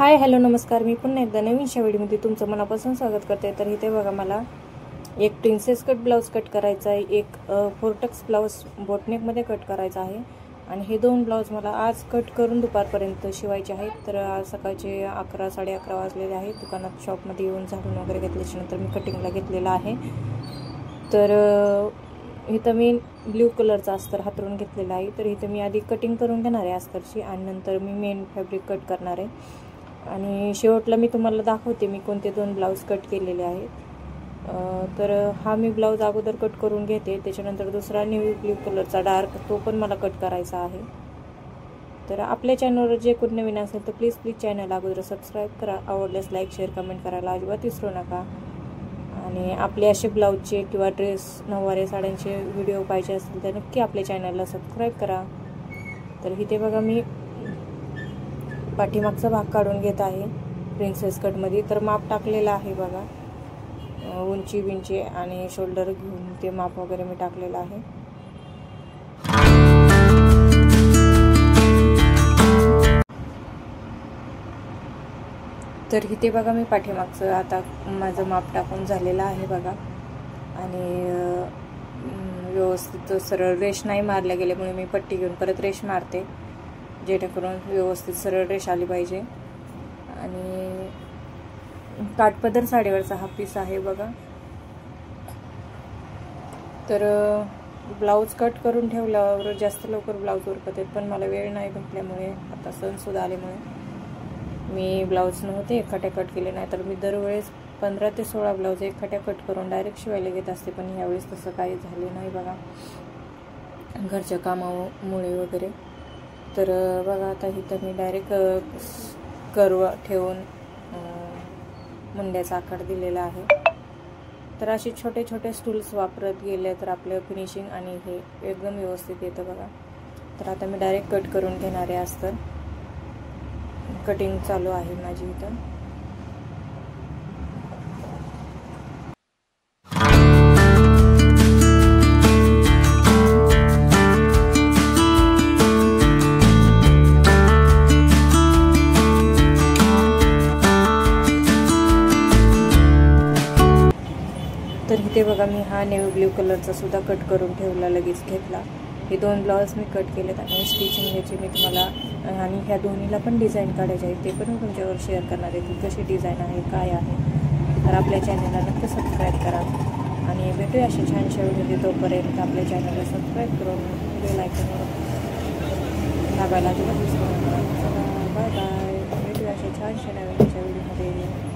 Hi hello नमस्कार, मी पुन्हा एकदा नवीनशा व्हिडिओमध्ये तुमचं मनापासून स्वागत करते। तर इथे बघा, मला एक प्रिन्सेस कट ब्लाउज कट करायचा आहे, एक फोरटक्स ब्लाउज बोटनेकमध्ये कट करायचा आहे आणि हे दोन ब्लाउज मला आज कट करून दुपारपर्यंत शिवायचे आहेत। तर आज सकाळचे 11 साडे 11 वाजलेले आहेत। दुकानात शॉपमध्ये येऊन झाडून वगैरे घेतल्यानंतर मी कटिंगला घेतलेला आहे। तर इथं मी ब्ल्यू कलरचा अस्तर हातरून घेतलेला आहे। तर इथं मी आधी कटिंग करून घेणार आहे अस्तरची आणि नंतर मी मेन फॅब्रिक कट करणार आहे आणि शेवटला मी तुम्हाला दाखवते मी कोणते दोन ब्लाउज कट केलेले आहेत। तर हा मी ब्लाउज अगोदर कट करून घेते, त्याच्यानंतर दुसरा नेव्ही ब्ल्यू कलरचा डार्क तो पण मला कट करायचा आहे। तर आपल्या चॅनलवर जे कोण नवीन असेल तर प्लीज चॅनल अगोदर सबस्क्राईब करा, आवडल्यास लाईक शेअर कमेंट करायला अजिबात विसरू नका। आणि आपले असे ब्लाउजचे किंवा ड्रेस नऊवारी साड्यांचे व्हिडिओ पाहिजे असतील तर नक्की आपल्या चॅनलला सबस्क्राईब करा। तर इथे बघा, मी पाठीमागचा भाग काढून घेत आहे प्रिन्सेस कटमध्ये। तर माप टाकलेला आहे बघा, उंची बिंची आणि शोल्डर घेऊन ते माप वगैरे मी टाकलेलं आहे। तर इथे बघा, मी पाठीमागचं आता माझं माप टाकून झालेलं आहे बघा आणि व्यवस्थित सरळ रेष नाही मारल्या गेल्यामुळे मी पट्टी घेऊन परत रेष मारते, जेणेकरून व्यवस्थित सरळ रेष आली पाहिजे। आणि काठपदर साडीवरचा हा पीस आहे बघा। तर ब्लाउज कट करून ठेवल्यावर जास्त लवकर ब्लाउज उरकत आहेत, पण मला वेळ नाही भेटल्यामुळे, आता सणसुद्धा आल्यामुळे मी ब्लाउज नव्हते एकखाट्या कट केले, नाही तर मी दरवेळेस 15 ते 16 ब्लाउज एकखाट्या कट करून डायरेक्ट शिवायला घेत असते, पण यावेळेस तसं काही झाले नाही बघा, घरच्या कामामुळे वगैरे। तर बघा, आता इथं मी डायरेक्ट कर्व ठेवून मुंड्याचा आकार दिलेला आहे। तर असे छोटे छोटे स्टूल्स वापरत गेले तर आपलं फिनिशिंग आणि हे एकदम व्यवस्थित येतं बघा। तर आता मी डायरेक्ट कट करून घेणार आहे अस्तर, कटिंग चालू आहे माझी इथं। तर इथे बघा, मी हा नेव्ही ब्ल्यू कलरचा सुद्धा कट करून ठेवला, लगेच घेतला। हे दोन ब्लाउज मी कट केलेत आणि स्टिचिंग याची मी तुम्हाला, आणि ह्या दोन्हीला पण डिझाईन काढायचे आहे, ते पण मी तुमच्यावर शेअर करणार आहे की कशी डिझाईन आहे काय आहे। तर आपल्या चॅनलला नक्की सबस्क्राईब करा आणि भेटूया अशा छानशा व्हिडिओ। तोपर्यंत आपल्या चॅनलला सबस्क्राईब करून बेल आयकॉनवर दाबायला अजिबात विसरू नका। बाय बाय, भेटूया अशा छानशा नवीनच्या व्हिडिओमध्ये।